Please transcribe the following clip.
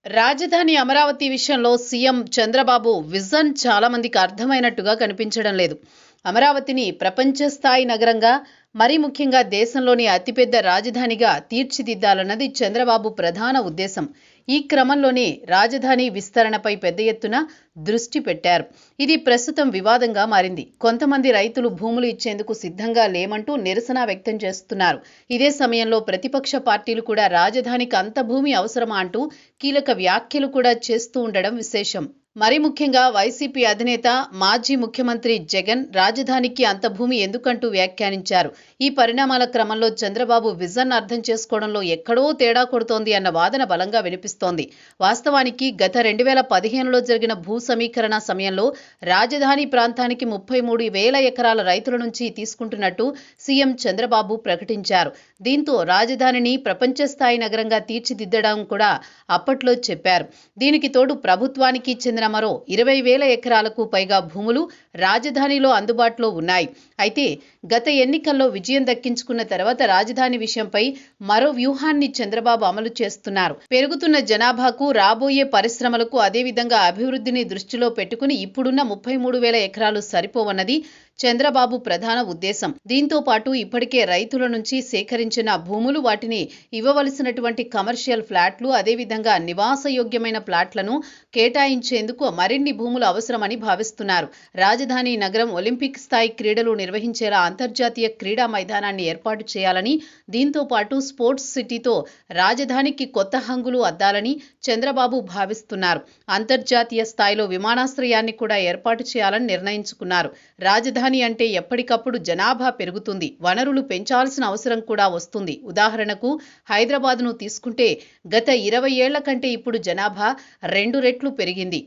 రాజధాని అమరావతి విషయంలో CM Chandrababu vision చాలా మందికి అర్థమైనట్టుగా కనిపించడం లేదు. అమరావతిని ప్రపంచ స్థాయి నగరంగా, మరీ ముఖ్యంగా దేశంలోని అతిపెద్ద రాజధానిగా తీర్చిదిద్దాలన్నది చంద్రబాబు ప్రధాన ఉద్దేశం. ఈ క్రమంలోనే రాజధాని విస్తరణపై పెద్ద ఎత్తున దృష్టి పెట్టారు. ఇది ప్రస్తుతం వివాదంగా మారింది. కొంతమంది రైతులు భూములు ఇచ్చేందుకు సిద్ధంగా లేమంటూ నిరసన వ్యక్తం చేస్తున్నారు. ఇదే సమయంలో ప్రతిపక్ష పార్టీలు కూడా రాజధానికి అంత భూమి అవసరమా అంటూ కీలక వ్యాఖ్యలు కూడా చేస్తూ ఉండడం విశేషం. మరీ ముఖ్యంగా వైసీపీ అధినేత మాజీ ముఖ్యమంత్రి జగన్ రాజధానికి అంత భూమి ఎందుకంటూ వ్యాఖ్యానించారు. ఈ పరిణామాల క్రమంలో చంద్రబాబు విజన్ అర్థం చేసుకోవడంలో ఎక్కడో తేడా కొడుతోంది అన్న వాదన బలంగా వినిపిస్తోంది. వాస్తవానికి గత 2015లో జరిగిన భూ సమీకరణ సమయంలో రాజధాని ప్రాంతానికి 33,000 ఎకరాల రైతుల నుంచి తీసుకుంటున్నట్టు సీఎం చంద్రబాబు ప్రకటించారు. దీంతో రాజధానిని ప్రపంచ స్థాయి నగరంగా తీర్చిదిద్దడం కూడా అప్పట్లో చెప్పారు. దీనికి తోడు ప్రభుత్వానికి చెందిన మరో 20,000 ఎకరాలకు పైగా భూములు రాజధానిలో అందుబాటులో ఉన్నాయి. అయితే గత ఎన్నికల్లో విజయం దక్కించుకున్న తర్వాత రాజధాని విషయంపై మరో వ్యూహాన్ని చంద్రబాబు అమలు చేస్తున్నారు. పెరుగుతున్న జనాభాకు, రాబోయే పరిశ్రమలకు, అదేవిధంగా అభివృద్ధిని దృష్టిలో పెట్టుకుని ఇప్పుడున్న 33,000 ఎకరాలు సరిపోవన్నది చంద్రబాబు ప్రధాన ఉద్దేశం. దీంతో పాటు ఇప్పటికే రైతుల నుంచి సేకరించిన భూములు, వాటిని ఇవ్వవలసినటువంటి కమర్షియల్ ఫ్లాట్లు, అదేవిధంగా నివాసయోగ్యమైన ఫ్లాట్లను కేటాయించేందుకు మరిన్ని భూములు అవసరమని భావిస్తున్నారు. రాజధాని నగరం ఒలింపిక్ స్థాయి క్రీడలు నిర్వహించేలా అంతర్జాతీయ క్రీడా మైదానాన్ని ఏర్పాటు చేయాలని, దీంతో పాటు స్పోర్ట్స్ సిటీతో రాజధానికి కొత్త హంగులు అద్దాలని చంద్రబాబు భావిస్తున్నారు. అంతర్జాతీయ స్థాయిలో విమానాశ్రయాన్ని కూడా ఏర్పాటు చేయాలని నిర్ణయించుకున్నారు. రాజధాని అంటే ఎప్పటికప్పుడు జనాభా పెరుగుతుంది, వనరులు పెంచాల్సిన అవసరం కూడా వస్తుంది. ఉదాహరణకు హైదరాబాద్ను తీసుకుంటే గత 20 ఏళ్ల కంటే ఇప్పుడు జనాభా 2 రెట్లు పెరిగింది.